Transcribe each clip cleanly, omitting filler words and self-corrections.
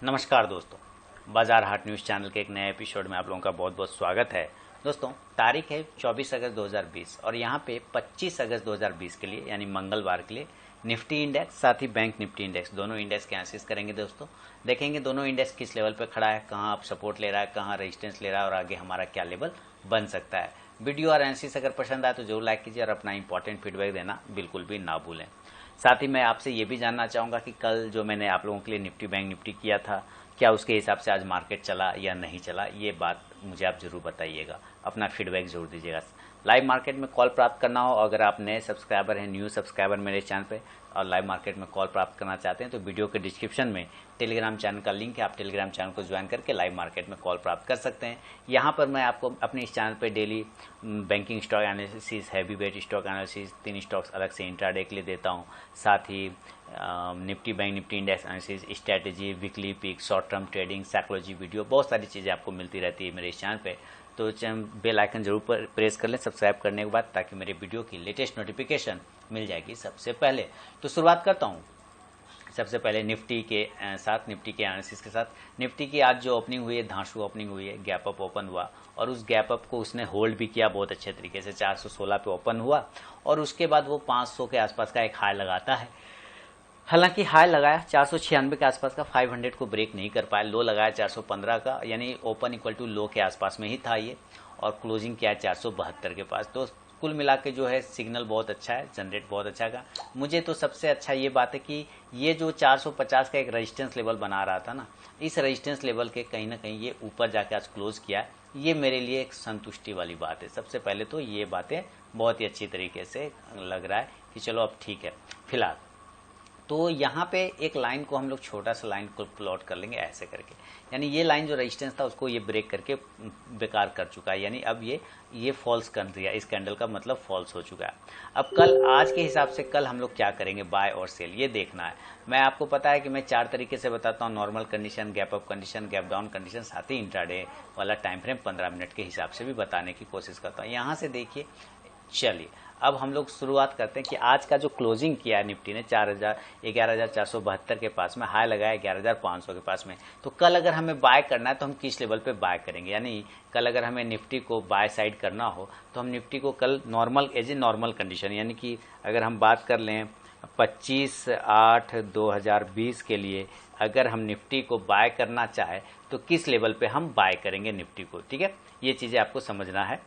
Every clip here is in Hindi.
नमस्कार दोस्तों, बाजार हाट न्यूज़ चैनल के एक नए एपिसोड में आप लोगों का बहुत बहुत स्वागत है। दोस्तों, तारीख है 24 अगस्त 2020 और यहाँ पे 25 अगस्त 2020 के लिए यानी मंगलवार के लिए निफ्टी इंडेक्स साथ ही बैंक निफ्टी इंडेक्स दोनों इंडेक्स के एनालिसिस करेंगे। दोस्तों देखेंगे दोनों इंडेक्स किस लेवल पे खड़ा है, कहाँ आप सपोर्ट ले रहा है, कहाँ रेजिस्टेंस ले रहा है और आगे हमारा क्या लेवल बन सकता है। वीडियो और एनालिसिस अगर पसंद आए तो जरूर लाइक कीजिए और अपना इंपॉर्टेंट फीडबैक देना बिल्कुल भी ना भूलें। साथ ही मैं आपसे ये भी जानना चाहूँगा कि कल जो मैंने आप लोगों के लिए निफ्टी बैंक निफ्टी किया था, क्या उसके हिसाब से आज मार्केट चला या नहीं चला, ये बात मुझे आप ज़रूर बताइएगा, अपना फीडबैक ज़रूर दीजिएगा। लाइव मार्केट में कॉल प्राप्त करना हो, अगर आप नए सब्सक्राइबर हैं, न्यू सब्सक्राइबर मेरे चैनल पे और लाइव मार्केट में कॉल प्राप्त करना चाहते हैं तो वीडियो के डिस्क्रिप्शन में टेलीग्राम चैनल का लिंक है, आप टेलीग्राम चैनल को ज्वाइन करके लाइव मार्केट में कॉल प्राप्त कर सकते हैं। यहाँ पर मैं आपको अपने इस चैनल पे daily banking stock analysis, heavy weight stock analysis, 3 stocks अलग से इंट्राडे के लिए देता हूँ, साथ ही Nifty bank Nifty index analysis, strategy, weekly pick, short term trading, psychology video, बहुत सारी चीज़ें आपको मिलती रहती है मेरे इस चैनल पे। तो बेल आइकन जरूर प्रेस कर लें सब्सक्राइब करने के बाद, ताकि मेरे वीडियो की लेटेस्ट नोटिफिकेशन मिल जाएगी सबसे पहले। तो शुरुआत करता हूँ सबसे पहले निफ्टी के साथ, निफ्टी के एनालिसिस के साथ। निफ्टी की आज जो ओपनिंग हुई है, धांसू ओपनिंग हुई है, गैप अप ओपन हुआ और उस गैप अप को उसने होल्ड भी किया बहुत अच्छे तरीके से। 416 पे ओपन हुआ और उसके बाद वो 500 के आसपास का एक हाई लगाता है। हालांकि हाई लगाया 496 के आसपास का, 500 को ब्रेक नहीं कर पाया। लो लगाया 415 का, यानी ओपन इक्वल टू लो के आसपास में ही था ये, और क्लोजिंग किया 472 के पास। तो कुल मिला के जो है सिग्नल बहुत अच्छा है, जनरेट बहुत अच्छा का। मुझे तो सबसे अच्छा ये बात है कि ये जो 450 का एक रेजिस्टेंस लेवल बना रहा था ना, इस रेजिस्टेंस लेवल के कहीं ना कहीं ये ऊपर जाके आज क्लोज किया, ये मेरे लिए एक संतुष्टि वाली बात है। सबसे पहले तो ये बातें बहुत ही अच्छी तरीके से लग रहा है कि चलो अब ठीक है फिलहाल। तो यहाँ पे एक लाइन को हम लोग छोटा सा लाइन को प्लॉट कर लेंगे ऐसे करके, यानी ये लाइन जो रेजिस्टेंस था उसको ये ब्रेक करके बेकार कर चुका है, यानी अब ये फॉल्स कर दिया, इस कैंडल का मतलब फॉल्स हो चुका है। अब कल आज के हिसाब से कल हम लोग क्या करेंगे, बाय और सेल, ये देखना है। मैं आपको पता है कि मैं 4 तरीके से बताता हूँ, normal condition, gap up condition, gap down condition, साथ ही इंट्राडे वाला टाइम फ्रेम 15 मिनट के हिसाब से भी बताने की कोशिश करता हूँ। यहाँ से देखिए, चलिए अब हम लोग शुरुआत करते हैं कि आज का जो क्लोजिंग किया है निफ्टी ने 11,472 के पास में, हाई लगाया 11,500 के पास में। तो कल अगर हमें बाय करना है तो हम किस लेवल पे बाय करेंगे, यानी कल अगर हमें निफ्टी को बाय साइड करना हो तो हम निफ्टी को कल normal as a normal condition, यानी कि अगर हम बात कर लें 25/8/2020 के लिए अगर हम निफ्टी को बाय करना चाहे तो किस लेवल पे हम बाय करेंगे निफ्टी को, ठीक है, ये चीज़ें आपको समझना है।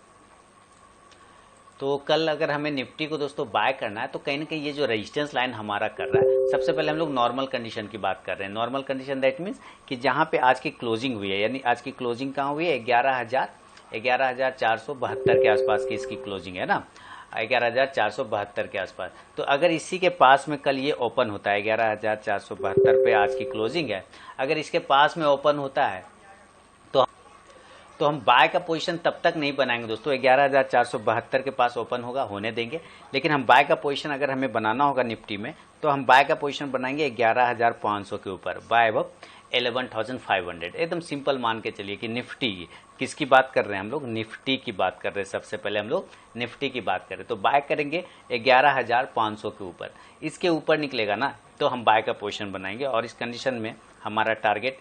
तो कल अगर हमें निफ्टी को दोस्तों बाय करना है तो कहीं ना कहीं ये जो रेजिस्टेंस लाइन हमारा कर रहा है, सबसे पहले हम लोग नॉर्मल कंडीशन की बात कर रहे हैं। नॉर्मल कंडीशन दैट मीन्स कि जहां पे आज की क्लोजिंग हुई है, यानी आज की क्लोजिंग कहाँ हुई है, 11,472 के आसपास की इसकी क्लोजिंग है ना, 11,472 के आसपास। तो अगर इसी के पास में कल ये ओपन होता है, 11,472 पे आज की क्लोजिंग है, अगर इसके पास में ओपन होता है तो हम बाय का पोजीशन तब तक नहीं बनाएंगे दोस्तों, 11,472 के पास ओपन होगा, होने देंगे। लेकिन हम बाय का पोजीशन अगर हमें बनाना होगा निफ्टी में तो हम बाय का पोजीशन बनाएंगे 11,500 के ऊपर, बाय अब 11,500। एकदम सिंपल मान के चलिए कि निफ्टी, किसकी बात कर रहे हैं हम लोग, निफ्टी की बात कर रहे हैं, सबसे पहले हम लोग निफ्टी की बात कर रहे हैं। तो बाय करेंगे 11,500 के ऊपर, इसके ऊपर निकलेगा ना तो हम बाय का पोजीशन बनाएंगे। और इस कंडीशन में हमारा टारगेट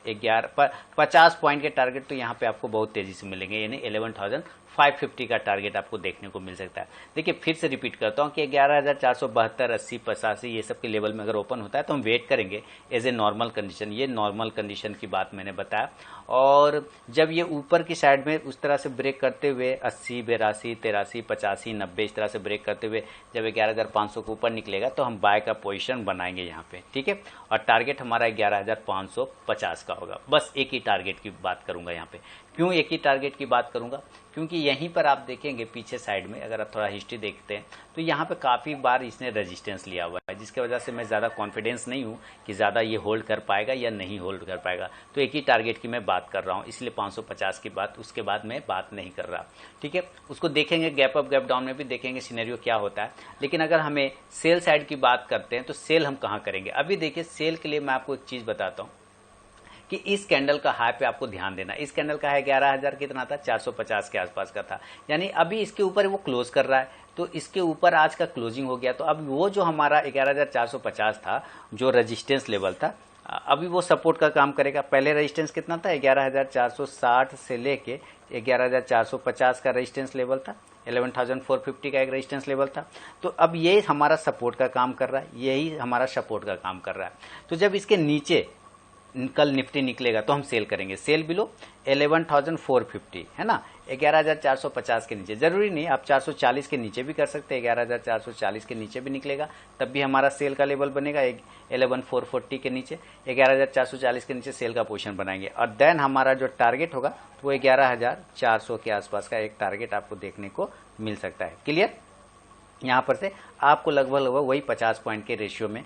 50 पॉइंट के टारगेट तो यहाँ पे आपको बहुत तेजी से मिलेंगे, यानी 11,550 का टारगेट आपको देखने को मिल सकता है। देखिए फिर से रिपीट करता हूँ कि 11,472, 80, 85 ये सब के लेवल में अगर ओपन होता है तो हम वेट करेंगे एज ए नॉर्मल कंडीशन। ये नॉर्मल कंडीशन की बात मैंने बताया। और जब ये ऊपर की साइड में उस तरह से ब्रेक करते हुए 80, 82, 83, 85, 90 इस तरह से ब्रेक करते हुए जब 11,500 के ऊपर निकलेगा तो हम बाय का पोजीशन बनाएंगे यहाँ पे, ठीक है। और टारगेट हमारा 11,550 का होगा। बस एक ही टारगेट की बात करूंगा यहाँ पे। क्यों एक ही टारगेट की बात करूंगा, क्योंकि यहीं पर आप देखेंगे पीछे साइड में, अगर आप थोड़ा हिस्ट्री देखते हैं तो यहाँ पे काफ़ी बार इसने रेजिस्टेंस लिया हुआ है, जिसकी वजह से मैं ज़्यादा कॉन्फिडेंस नहीं हूँ कि ज़्यादा ये होल्ड कर पाएगा या नहीं होल्ड कर पाएगा। तो एक ही टारगेट की मैं बात कर रहा हूँ, इसलिए 550 की बात, उसके बाद मैं बात नहीं कर रहा, ठीक है। उसको देखेंगे गैप अप गैप डाउन में भी देखेंगे सिनेरियो क्या होता है। लेकिन अगर हमें सेल साइड की बात करते हैं तो सेल हम कहाँ करेंगे, अभी देखिए सेल के लिए मैं आपको एक चीज़ बताता हूँ कि इस कैंडल का हाई पे आपको ध्यान देना। इस कैंडल का है 11,000 कितना था, 450 के आसपास का था, यानी अभी इसके ऊपर वो क्लोज कर रहा है। तो इसके ऊपर आज का क्लोजिंग हो गया, तो अब वो जो हमारा 11,450 था जो रेजिस्टेंस लेवल था, अभी वो सपोर्ट का काम करेगा। पहले रेजिस्टेंस कितना था, 11,460 से लेके 11,450 का रेजिस्टेंस लेवल था, 11,450 का एक रेजिस्टेंस लेवल था। तो अब ये हमारा सपोर्ट का काम कर रहा है, यही हमारा सपोर्ट का काम कर रहा है। तो जब इसके नीचे कल निफ्टी निकलेगा तो हम सेल करेंगे, सेल बिलो 11,450 है ना, 11,450 के नीचे। जरूरी नहीं आप 440 के नीचे भी कर सकते हैं, 11,440 के नीचे भी निकलेगा तब भी हमारा सेल का लेवल बनेगा। 11,440 के नीचे 11,440 के नीचे सेल का पोजीशन बनाएंगे और देन हमारा जो टारगेट होगा वो 11,400 के आसपास का एक टारगेट आपको देखने को मिल सकता है। क्लियर? यहाँ पर से आपको लगभग वही 50 पॉइंट के रेशियो में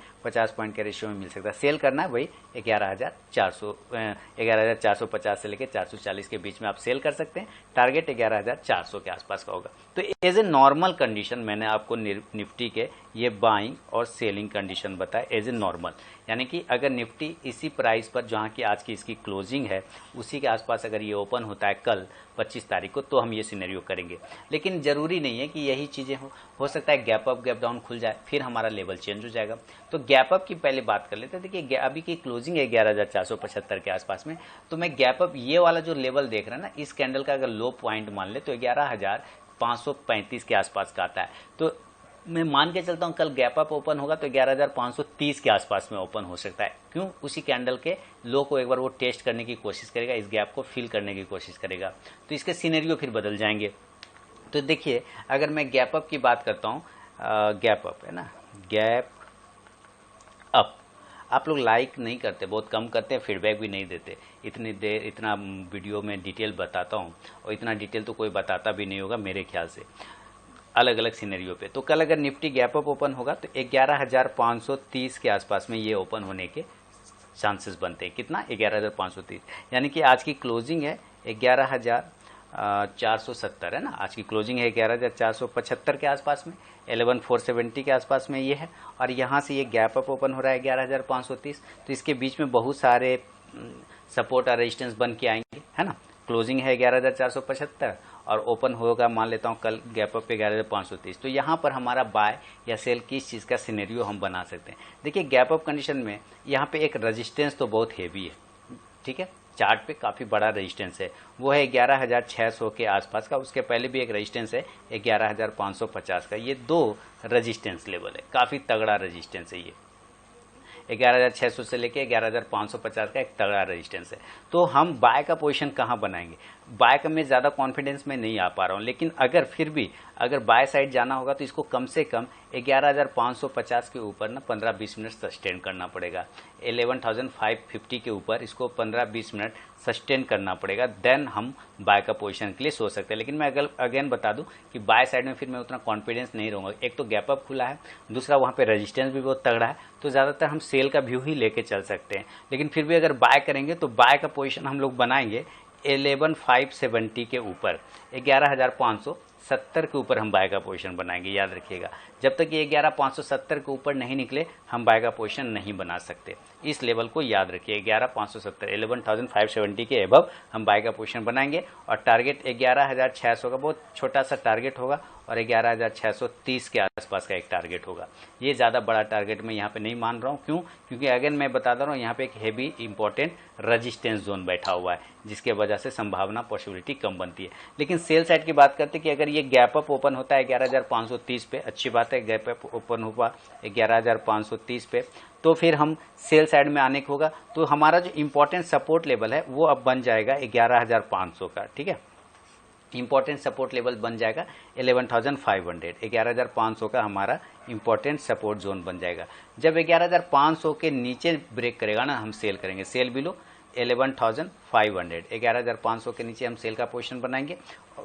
मिल सकता है। सेल करना है वही 11,450 से लेकर 440 के बीच में आप सेल कर सकते हैं। टारगेट 11,400 के आसपास का होगा। तो एज ए नॉर्मल कंडीशन मैंने आपको निफ्टी के ये बाइंग और सेलिंग कंडीशन बताया एज ए नॉर्मल, यानी कि अगर निफ्टी इसी प्राइस पर जहाँ की आज की इसकी क्लोजिंग है उसी के आसपास अगर ये ओपन होता है कल 25 तारीख को तो हम ये सिनेरियो करेंगे। लेकिन जरूरी नहीं है कि यही चीजें हो सकता है गैप अप गैप डाउन खुल जाए फिर हमारा लेवल चेंज हो जाएगा। तो गैप अप की पहले बात कर लेते हैं। देखिए अभी की क्लोजिंग है 11,475 के आसपास में, तो मैं गैप अप ये वाला जो लेवल देख रहा है ना, इस कैंडल का अगर लो पॉइंट मान ले तो 11,535 के आसपास का आता है। तो मैं मान के चलता हूं कल गैप अप ओपन होगा तो 11,530 के आसपास में ओपन हो सकता है। क्यों? उसी कैंडल के लो को एक बार वो टेस्ट करने की कोशिश करेगा, इस गैप को फिल करने की कोशिश करेगा, तो इसके सिनेरियो फिर बदल जाएंगे। तो देखिए अगर मैं गैप अप की बात करता हूं, गैप अप है ना, गैप अप आप लोग लाइक नहीं करते, बहुत कम करते हैं, फीडबैक भी नहीं देते। इतनी देर इतना वीडियो में डिटेल बताता हूं और इतना डिटेल तो कोई बताता भी नहीं होगा मेरे ख्याल से, अलग अलग सिनेरियो पे। तो कल अगर निफ्टी गैप अप ओपन होगा तो 11,530 के आसपास में ये ओपन होने के चांसेस बनते हैं। कितना? 11,530, यानी कि आज की क्लोजिंग है 11,470 है ना, आज की क्लोजिंग है 11,475 के आसपास में, 11,470 के आसपास में ये है। और यहाँ से ये गैप अप ओपन हो रहा है 11,530, तो इसके बीच में बहुत सारे सपोर्ट और रेजिस्टेंस बन के आएंगे, है ना। क्लोजिंग है 11,475 और ओपन होगा मान लेता हूं कल गैप अप पे 11,530। तो यहाँ पर हमारा बाय या सेल किस चीज़ का सिनेरियो हम बना सकते हैं। देखिए गैप अप कंडीशन में यहाँ पे एक रेजिस्टेंस तो बहुत हेवी है, ठीक है, चार्ट पे काफ़ी बड़ा रेजिस्टेंस है, वो है 11,600 के आसपास का। उसके पहले भी एक रेजिस्टेंस है 11,550 का। ये दो रेजिस्टेंस लेवल है, काफ़ी तगड़ा रेजिस्टेंस है ये। 11,600 से लेके 11,550 का एक तगड़ा रेजिस्टेंस है। तो हम बाय का पोजीशन कहाँ बनाएंगे? बाय का मैं ज़्यादा कॉन्फिडेंस में नहीं आ पा रहा हूँ, लेकिन अगर फिर भी अगर बाय साइड जाना होगा तो इसको कम से कम 11,550 के ऊपर ना 15-20 मिनट सस्टेन करना पड़ेगा। 11,550 के ऊपर इसको 15-20 मिनट सस्टेन करना पड़ेगा, देन हम बाय का पोजीशन के लिए सोच सकते हैं। लेकिन मैं अगर अगेन बता दूं कि बाय साइड में फिर मैं उतना कॉन्फिडेंस नहीं रहूँगा। एक तो गैप अप खुला है, दूसरा वहाँ पे रेजिस्टेंस भी बहुत तगड़ा है, तो ज़्यादातर हम सेल का व्यू ही लेके चल सकते हैं। लेकिन फिर भी अगर बाय करेंगे तो बाय का पोजीशन हम लोग बनाएंगे 11,570 के ऊपर, 11,570 के ऊपर हम बाय का पोजीशन बनाएंगे। याद रखिएगा, जब तक ये 11,570 के ऊपर नहीं निकले हम बाय का पोजीशन नहीं बना सकते। इस लेवल को याद रखिए, 11,570, 11,570 के एबव हम बाय का पोजीशन बनाएंगे और टारगेट 11,600 का बहुत छोटा सा टारगेट होगा और 11,630 के आसपास का एक टारगेट होगा। ये ज़्यादा बड़ा टारगेट मैं यहाँ पे नहीं मान रहा हूँ। क्यों? क्योंकि अगेन मैं बताता रहा हूँ यहाँ पे एक हेवी इंपॉर्टेंट रेजिस्टेंस जोन बैठा हुआ है, जिसके वजह से संभावना पॉसिबिलिटी कम बनती है। लेकिन सेल साइड की बात करते हैं कि अगर ये गैप अप ओपन होता है 11,530 पे, अच्छी बात है, गैप अप ओपन हुआ 11,530 पे, तो फिर हम सेल साइड में आने को होगा। तो हमारा जो इंपॉर्टेंट सपोर्ट लेवल है वो अब बन जाएगा 11,500 का, ठीक है। इंपॉर्टेंट सपोर्ट लेवल बन जाएगा 11,500, 11,500 का हमारा इंपॉर्टेंट सपोर्ट जोन बन जाएगा। जब 11,500 के नीचे ब्रेक करेगा ना हम सेल करेंगे, सेल बिलो 11,500, 11,500 के नीचे हम सेल का पोजीशन बनाएंगे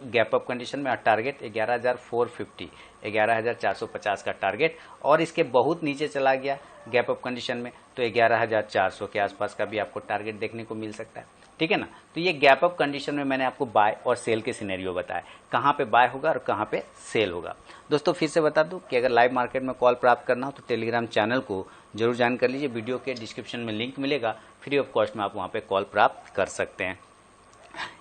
गैप अप कंडीशन में। और टारगेट 11,450, 11,450 का टारगेट, और इसके बहुत नीचे चला गया गैप अप कंडीशन में तो 11,400 के आसपास का भी आपको टारगेट देखने को मिल सकता है, ठीक है ना। तो ये गैप अप कंडीशन में मैंने आपको बाय और सेल के सिनेरियो बताया, कहाँ पे बाय होगा और कहाँ पे सेल होगा। दोस्तों फिर से बता दूं कि अगर लाइव मार्केट में कॉल प्राप्त करना हो तो टेलीग्राम चैनल को जरूर ज्वाइन कर लीजिए। वीडियो के डिस्क्रिप्शन में लिंक मिलेगा, फ्री ऑफ कॉस्ट में आप वहाँ पे कॉल प्राप्त कर सकते हैं।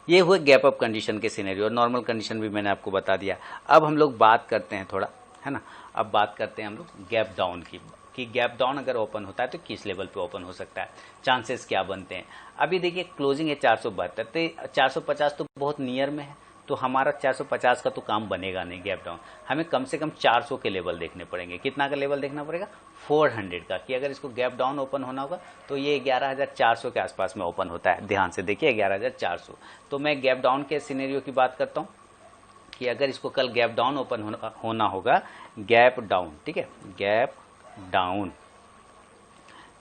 ये हुए गैप अप कंडीशन के सिनेरियो, और नॉर्मल कंडीशन भी मैंने आपको बता दिया। अब हम लोग बात करते हैं थोड़ा, है ना, अब बात करते हैं हम लोग गैप डाउन की। कि गैप डाउन अगर ओपन होता है तो किस लेवल पे ओपन हो सकता है, चांसेस क्या बनते हैं। अभी देखिए क्लोजिंग है 472, तो 450 तो बहुत नियर में है, तो हमारा 450 का तो काम बनेगा नहीं गैप डाउन। हमें कम से कम 400 के लेवल देखने पड़ेंगे। कितना का लेवल देखना पड़ेगा, 400 का, कि अगर इसको गैप डाउन ओपन होना होगा तो ये 11,400 के आसपास में ओपन होता है। ध्यान से देखिए 11,400। तो मैं गैप डाउन के सिनेरियो की बात करता हूँ कि अगर इसको कल गैप डाउन ओपन होना होगा, गैप डाउन, ठीक है, गैप डाउन,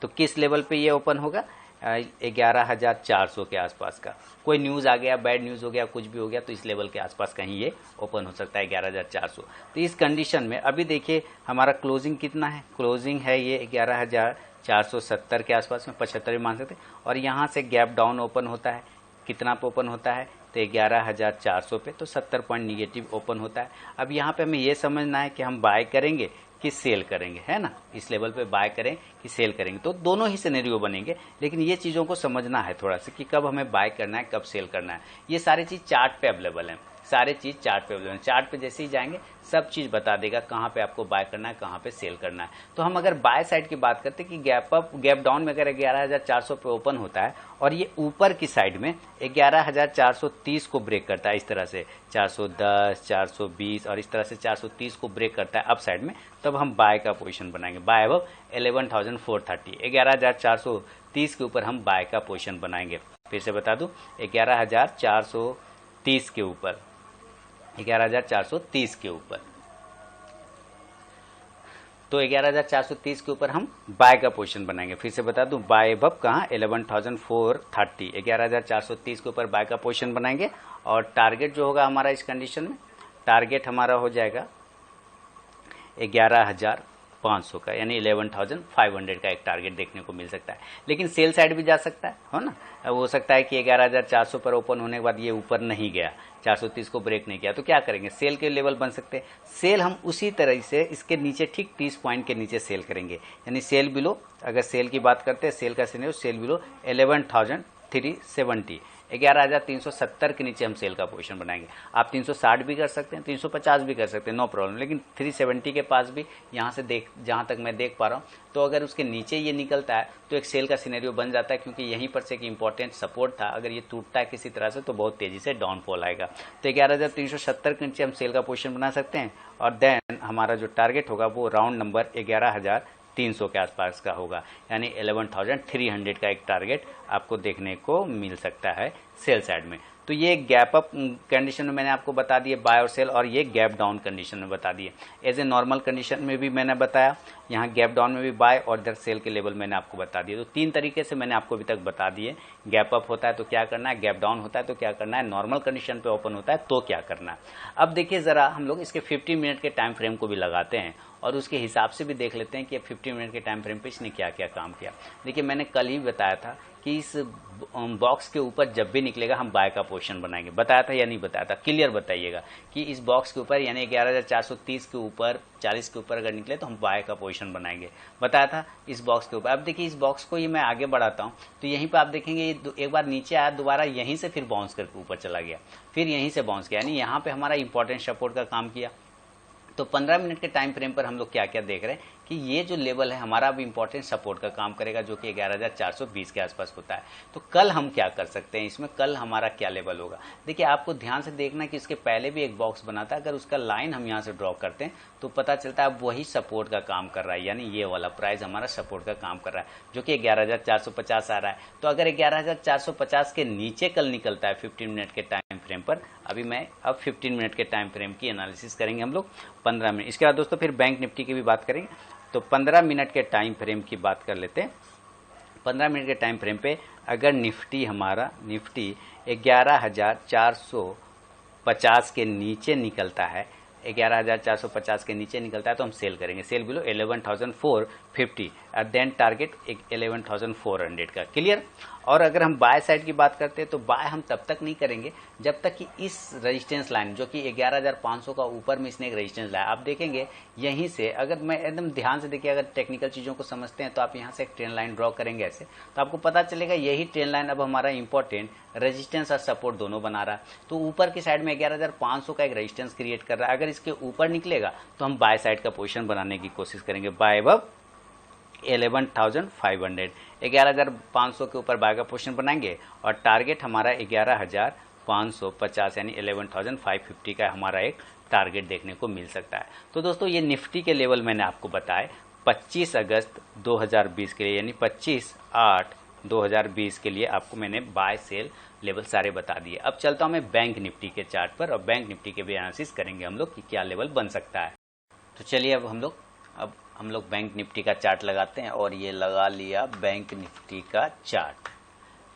तो किस लेवल पे ये ओपन होगा, 11,400 के आसपास का। कोई न्यूज़ आ गया, बैड न्यूज़ हो गया, कुछ भी हो गया, तो इस लेवल के आसपास कहीं ये ओपन हो सकता है 11,400। तो इस कंडीशन में अभी देखिए हमारा क्लोजिंग कितना है, क्लोजिंग है ये 11,470 के आसपास में, 75 भी मान सकते हैं। और यहाँ से गैप डाउन ओपन होता है, कितना पे ओपन होता है, तो 11,400 पे, तो 70 पॉइंट निगेटिव ओपन होता है। अब यहाँ पे हमें ये समझना है कि हम बाय करेंगे कि सेल करेंगे, है ना, इस लेवल पे बाय करें कि सेल करेंगे, तो दोनों ही सिनेरियो बनेंगे। लेकिन ये चीज़ों को समझना है थोड़ा सा कि कब हमें बाय करना है, कब सेल करना है। ये सारी चीज़ चार्ट पे अवेलेबल है, सारे चीज़ चार्ट पे अवेलेबल है। चार्ट पे जैसे ही जाएंगे सब चीज़ बता देगा कहाँ पे आपको बाय करना है, कहाँ पे सेल करना है। तो हम अगर बाय साइड की बात करते हैं कि गैप डाउन में अगर 11,400 पे ओपन होता है और ये ऊपर की साइड में 11,430 को ब्रेक करता है, इस तरह से 410, 420 और इस तरह से 430 को ब्रेक करता है अप साइड में, तब हम बाय का पोजीशन बनाएंगे। बाय अब 11,430, 11,430 के ऊपर हम बाय का पोजीशन बनाएंगे। फिर से बता दूं, 11,430 के ऊपर, 11,430 के ऊपर, तो 11,430 के ऊपर हम बाय का पोजीशन बनाएंगे। फिर से बता दूं, बाय अब कहाँ, 11,430, 11,430 के ऊपर बाय का पोजीशन बनाएंगे। और टारगेट जो होगा हमारा इस कंडीशन में, टारगेट हमारा हो जाएगा 11,500 का, यानी 11,500 का एक टारगेट देखने को मिल सकता है। लेकिन सेल साइड भी जा सकता है ना, हो सकता है कि 11,400 पर ओपन होने के बाद ये ऊपर नहीं गया, 430 को ब्रेक नहीं किया, तो क्या करेंगे, सेल के लेवल बन सकते हैं। सेल हम उसी तरह से इसके नीचे ठीक 30 पॉइंट के नीचे सेल करेंगे, यानी सेल बिलो, अगर सेल की बात करते हैं, सेल का सिनेरियो, सेल बिलो 11,370, 11,370 के नीचे हम सेल का पोजीशन बनाएंगे। आप 360 भी कर सकते हैं, 350 भी कर सकते हैं, नो प्रॉब्लम, लेकिन 370 के पास भी यहाँ से जहाँ तक मैं देख पा रहा हूँ, तो अगर उसके नीचे ये निकलता है तो एक सेल का सिनेरियो बन जाता है, क्योंकि यहीं पर से एक इंपॉर्टेंट सपोर्ट था। अगर ये टूटता है किसी तरह से तो बहुत तेजी से डाउनफॉल आएगा। तो 11,370 के नीचे हम सेल का पोजीशन बना सकते हैं। और देन हमारा जो टारगेट होगा वो राउंड नंबर 11,300 के आसपास का होगा, यानी 11,300 का एक टारगेट आपको देखने को मिल सकता है सेल साइड में। तो ये गैप अप कंडीशन में मैंने आपको बता दिए बाय और सेल, और ये गैप डाउन कंडीशन में बता दिए। एज ए नॉर्मल कंडीशन में भी मैंने बताया, यहाँ गैप डाउन में भी बाय और इधर सेल के लेवल मैंने आपको बता दिए। तो 3 तरीके से मैंने आपको अभी तक बता दिए, गैप अप होता है तो क्या करना है, गैप डाउन होता है तो क्या करना है, नॉर्मल कंडीशन पे ओपन होता है तो क्या करना है। अब देखिए ज़रा हम लोग इसके 15 मिनट के टाइम फ्रेम को भी लगाते हैं और उसके हिसाब से भी देख लेते हैं कि 15 मिनट के टाइम फ्रेम पे इसने क्या क्या काम किया। देखिए मैंने कल ही बताया था कि इस बॉक्स के ऊपर जब भी निकलेगा हम बाय का पोजीशन बनाएंगे। बताया था या नहीं बताया था, क्लियर बताइएगा कि इस बॉक्स के ऊपर यानी 11,430 के ऊपर, 40 के ऊपर अगर निकले तो हम बाय का पोजीशन बनाएंगे। बताया था इस बॉक्स के ऊपर। अब देखिए इस बॉक्स को ये मैं आगे बढ़ाता हूँ तो यहीं पर आप देखेंगे ये एक बार नीचे आया, दोबारा यहीं से फिर बाउंस करके ऊपर चला गया, फिर यहीं से बाउंस किया, यानी यहाँ पे हमारा इंपॉर्टेंट सपोर्ट का काम किया। तो 15 मिनट के टाइम फ्रेम पर हम लोग क्या क्या देख रहे हैं कि ये जो लेवल है हमारा अब इंपॉर्टेंट सपोर्ट का काम करेगा, जो कि 11,420 के आसपास होता है। तो कल हम क्या कर सकते हैं इसमें, कल हमारा क्या लेवल होगा। देखिए आपको ध्यान से देखना कि इसके पहले भी एक बॉक्स बना था, अगर उसका लाइन हम यहाँ से ड्रॉ करते हैं तो पता चलता है अब वही सपोर्ट का काम कर रहा है, यानी ये वाला प्राइस हमारा सपोर्ट का काम कर रहा है, जो कि 11,450 आ रहा है। तो अगर 11,450 के नीचे कल निकलता है 15 मिनट के टाइम फ्रेम पर, अभी मैं अब 15 मिनट के टाइम फ्रेम की एनालिसिस करेंगे हम लोग 15 मिनट। इसके बाद दोस्तों फिर बैंक निफ्टी की भी बात करेंगे। तो 15 मिनट के टाइम फ्रेम की बात कर लेते हैं। 15 मिनट के टाइम फ्रेम पे अगर निफ्टी 11,450 के नीचे निकलता है, 11,450 के नीचे निकलता है तो हम सेल करेंगे। Sell below 11,450 at then target 11,400 का, क्लियर। और अगर हम बाय साइड की बात करते हैं तो बाय हम तब तक नहीं करेंगे जब तक कि इस रेजिस्टेंस लाइन जो कि 11,500 का ऊपर में इसने एक रेजिस्टेंस लाया, आप देखेंगे यहीं से, अगर मैं एकदम ध्यान से देखिए, अगर टेक्निकल चीज़ों को समझते हैं तो आप यहाँ से एक ट्रेंड लाइन ड्रॉ करेंगे ऐसे, तो आपको पता चलेगा यही ट्रेंड लाइन अब हमारा इंपॉर्टेंट रेजिस्टेंस और सपोर्ट दोनों बना रहा है। तो ऊपर की साइड में 11,500 का एक रेजिस्टेंस क्रिएट कर रहा है, अगर इसके ऊपर निकलेगा तो हम बाय साइड का पोजीशन बनाने की कोशिश करेंगे, बाय अब 11,500, 11,500 के ऊपर बाय का पोजीशन बनाएंगे और टारगेट हमारा 11,550 यानी 11,550 का हमारा एक टारगेट देखने को मिल सकता है। तो दोस्तों ये निफ्टी के लेवल मैंने आपको बताए 25 अगस्त 2020 के लिए, यानी 25/8/2020 के लिए आपको मैंने बाय सेल लेवल सारे बता दिए। अब चलता हूं मैं बैंक निफ्टी के चार्ट पर और बैंक निफ्टी के भी एनालिसिस करेंगे हम लोग कि क्या लेवल बन सकता है। तो चलिए अब हम लोग बैंक निफ्टी का चार्ट लगाते हैं और ये लगा लिया बैंक निफ्टी का चार्ट।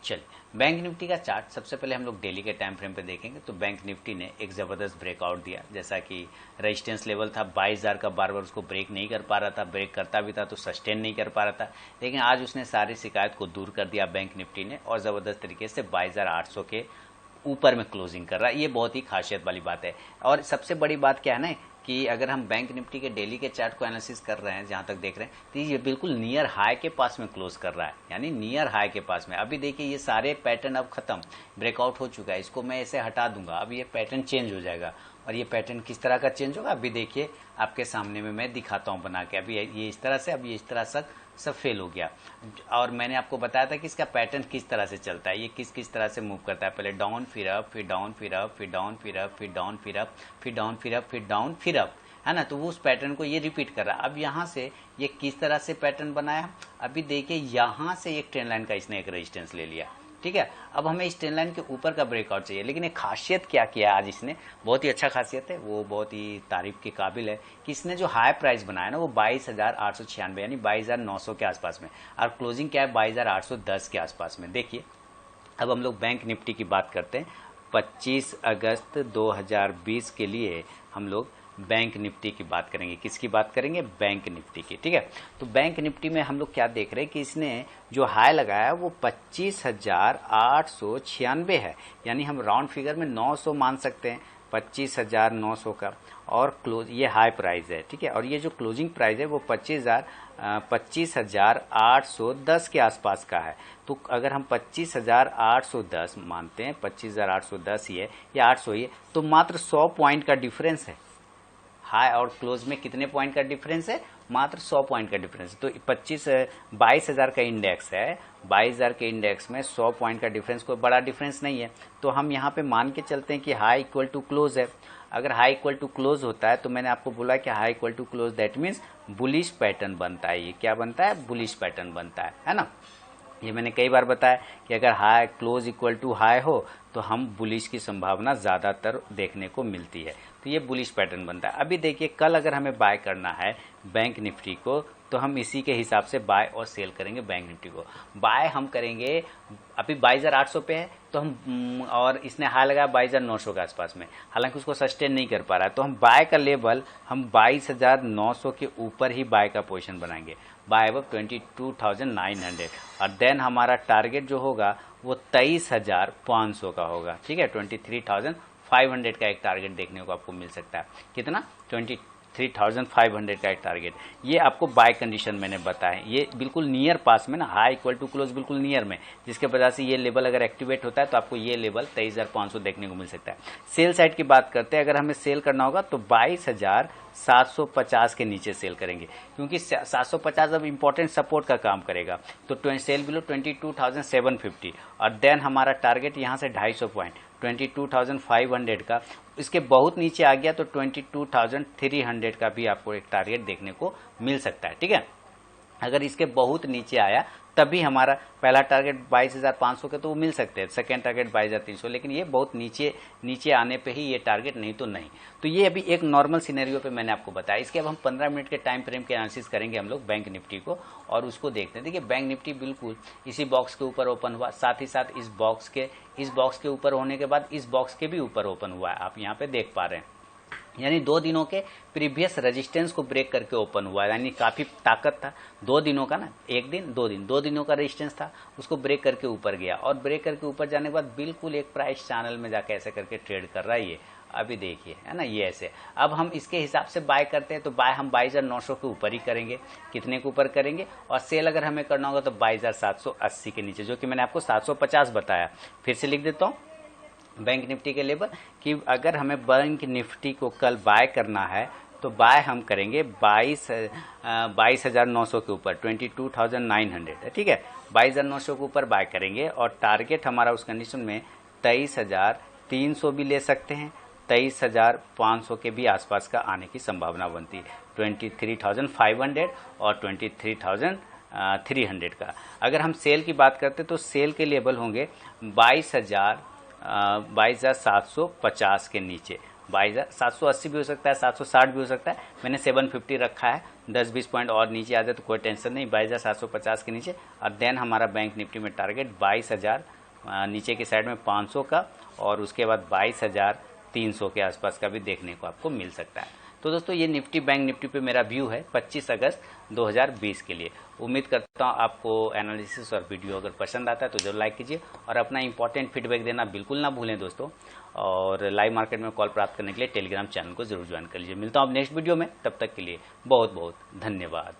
चलिए बैंक निफ्टी का चार्ट सबसे पहले हम लोग डेली के टाइम फ्रेम पे देखेंगे। तो बैंक निफ्टी ने एक ज़बरदस्त ब्रेकआउट दिया, जैसा कि रेजिस्टेंस लेवल था 22,000 का, बार बार उसको ब्रेक नहीं कर पा रहा था, ब्रेक करता भी था तो सस्टेन नहीं कर पा रहा था, लेकिन आज उसने सारी शिकायत को दूर कर दिया बैंक निफ्टी ने और ज़बरदस्त तरीके से 22,800 के ऊपर में क्लोजिंग कर रहा है। ये बहुत ही खासियत वाली बात है। और सबसे बड़ी बात क्या है ना कि अगर हम बैंक निफ्टी के डेली के चार्ट को एनालिसिस कर रहे हैं, जहां तक देख रहे हैं, तो ये बिल्कुल नियर हाई के पास में क्लोज कर रहा है, यानी नियर हाई के पास में। अभी देखिए ये सारे पैटर्न अब खत्म, ब्रेकआउट हो चुका है, इसको मैं ऐसे हटा दूंगा, अब ये पैटर्न चेंज हो जाएगा। और ये पैटर्न किस तरह का चेंज होगा अभी देखिए आपके सामने में मैं दिखाता हूं बना के। अभी ये इस तरह से, अब ये इस तरह से सब फेल हो गया और मैंने आपको बताया था कि इसका पैटर्न किस तरह से चलता है, ये किस तरह से मूव करता है। पहले डाउन फिर अप, फिर डाउन फिर अप, फिर डाउन फिर अप, फिर डाउन फिर अप, फिर डाउन फिर अप, फिर डाउन फिर अप, है ना। तो वो उस पैटर्न को ये रिपीट कर रहा है। अब यहाँ से ये किस तरह से पैटर्न बनाया, अभी देखिए यहाँ से एक ट्रेंड लाइन का इसने एक रेजिस्टेंस ले लिया, ठीक है। अब हमें इस ट्रेंड लाइन के ऊपर का ब्रेकआउट चाहिए, लेकिन एक खासियत क्या किया आज इसने, बहुत ही अच्छा खासियत है, वो बहुत ही तारीफ के काबिल है कि इसने जो हाई प्राइस बनाया ना वो 22,896 यानी 22,900 के आसपास में, और क्लोजिंग क्या है 22,810 के आसपास में। देखिए अब हम लोग बैंक निफ्टी की बात करते हैं। 25 अगस्त 2020 के लिए हम लोग बैंक निफ्टी की बात करेंगे। किसकी बात करेंगे, बैंक निफ्टी की, ठीक है। तो बैंक निफ्टी में हम लोग क्या देख रहे हैं कि इसने जो हाई लगाया वो 25,896 है, यानी हम राउंड फिगर में 900 मान सकते हैं, 25,900 का। और क्लोज ये हाई प्राइस है, ठीक है। और ये जो क्लोजिंग प्राइस है वो 25,810 के आसपास का है। तो अगर हम 25,810 मानते हैं, 25,810 ही है या 800 ही है, तो मात्र 100 पॉइंट का डिफरेंस है। हाई और क्लोज में कितने पॉइंट का डिफरेंस है, मात्र 100 पॉइंट का डिफरेंस। तो 22,000 का इंडेक्स है, 22,000 के इंडेक्स में 100 पॉइंट का डिफरेंस कोई बड़ा डिफरेंस नहीं है। तो हम यहाँ पे मान के चलते हैं कि हाई इक्वल टू क्लोज है। अगर हाई इक्वल टू क्लोज होता है तो मैंने आपको बोला कि high equal to close that means bullish pattern बनता है। ये क्या बनता है, बुलिश पैटर्न बनता है ना। ये मैंने कई बार बताया कि अगर high close equal to high हो तो हम बुलिश की संभावना ज़्यादातर देखने को मिलती है, तो ये बुलिश पैटर्न बनता है। अभी देखिए कल अगर हमें बाय करना है बैंक निफ्टी को तो हम इसी के हिसाब से बाय और सेल करेंगे। बैंक निफ्टी को बाय हम करेंगे, अभी 22,800 पे है तो हम, और इसने हाई लगाया 22,900 के आसपास में, हालांकि उसको सस्टेन नहीं कर पा रहा है, तो हम बाय का लेवल हम 22,900 के ऊपर ही बाय का पोजीशन बनाएंगे, बाय अब 22,900। और देन हमारा टारगेट जो होगा वो 23,500 का होगा, ठीक है। 23,500 का एक टारगेट देखने को आपको मिल सकता है। कितना, 23,500 का एक टारगेट। ये आपको बाय कंडीशन मैंने बताया, ये बिल्कुल नियर पास में ना, हाई इक्वल टू क्लोज बिल्कुल नियर में, जिसके वजह से ये लेवल अगर एक्टिवेट होता है तो आपको ये लेवल 23,500 देखने को मिल सकता है। सेल साइड की बात करते हैं, अगर हमें सेल करना होगा तो 22,750 के नीचे सेल करेंगे, क्योंकि 750 अब इंपॉर्टेंट सपोर्ट का काम करेगा। तो सेल बिलो 22,750 और देन हमारा टारगेट यहाँ से 250 पॉइंट 22,500 का, इसके बहुत नीचे आ गया तो 22,300 का भी आपको एक टारगेट देखने को मिल सकता है, ठीक है। अगर इसके बहुत नीचे आया तभी हमारा पहला टारगेट 22,500 के तो वो मिल सकते हैं, सेकेंड टारगेट 22,300, लेकिन ये बहुत नीचे आने पे ही ये टारगेट, नहीं तो नहीं। तो ये अभी एक नॉर्मल सिनेरियो पे मैंने आपको बताया। इसके अब हम 15 मिनट के टाइम फ्रेम के एनालिसिस करेंगे हम लोग बैंक निफ्टी को, और उसको देखते हैं। देखिए बैंक निफ्टी बिल्कुल इसी बॉक्स के ऊपर ओपन हुआ, साथ ही साथ इस बॉक्स के ऊपर होने के बाद इस बॉक्स के भी ऊपर ओपन हुआ है, आप यहाँ पे देख पा रहे हैं। यानी 2 दिनों के प्रीवियस रेजिस्टेंस को ब्रेक करके ओपन हुआ, यानी काफी ताकत था 2 दिनों का ना, एक दिन 2 दिन 2 दिनों का रेजिस्टेंस था, उसको ब्रेक करके ऊपर गया, और ब्रेक करके ऊपर जाने के बाद बिल्कुल एक प्राइस चैनल में जाके ऐसे करके ट्रेड कर रहा है ये। अभी देखिए, है ना, ये ऐसे। अब हम इसके हिसाब से बाय करते हैं तो बाय हम 22,900 के ऊपर ही करेंगे। कितने के ऊपर करेंगे, और सेल अगर हमें करना होगा तो 22,780 के नीचे, जो कि मैंने आपको 750 बताया। फिर से लिख देता हूँ बैंक निफ्टी के लेवल कि अगर हमें बैंक निफ्टी को कल बाय करना है तो बाय हम करेंगे 22,900 के ऊपर, 22,900 है, ठीक है। 22,900 के ऊपर बाय करेंगे और टारगेट हमारा उस कंडीशन में 23,300 भी ले सकते हैं, 23,500 के भी आसपास का आने की संभावना बनती है, 23,500 और 23,300 का। अगर हम सेल की बात करते तो सेल के लेवल होंगे 22,750 के नीचे, 22,780 भी हो सकता है, 760 भी हो सकता है। मैंने 750 रखा है, 10-20 पॉइंट और नीचे आ जाए तो कोई टेंशन नहीं, 22,750 के नीचे। और देन हमारा बैंक निफ्टी में टारगेट 22,000 नीचे की साइड में 500 का, और उसके बाद 22,300 के आसपास का भी देखने को आपको मिल सकता है। तो दोस्तों ये निफ्टी बैंक निफ्टी पे मेरा व्यू है 25 अगस्त 2020 के लिए। उम्मीद करता हूँ आपको एनालिसिस और वीडियो अगर पसंद आता है तो जरूर लाइक कीजिए और अपना इंपॉर्टेंट फीडबैक देना बिल्कुल ना भूलें दोस्तों। और लाइव मार्केट में कॉल प्राप्त करने के लिए टेलीग्राम चैनल को जरूर ज्वाइन कर लीजिए। मिलता हूँ अब नेक्स्ट वीडियो में, तब तक के लिए बहुत बहुत धन्यवाद।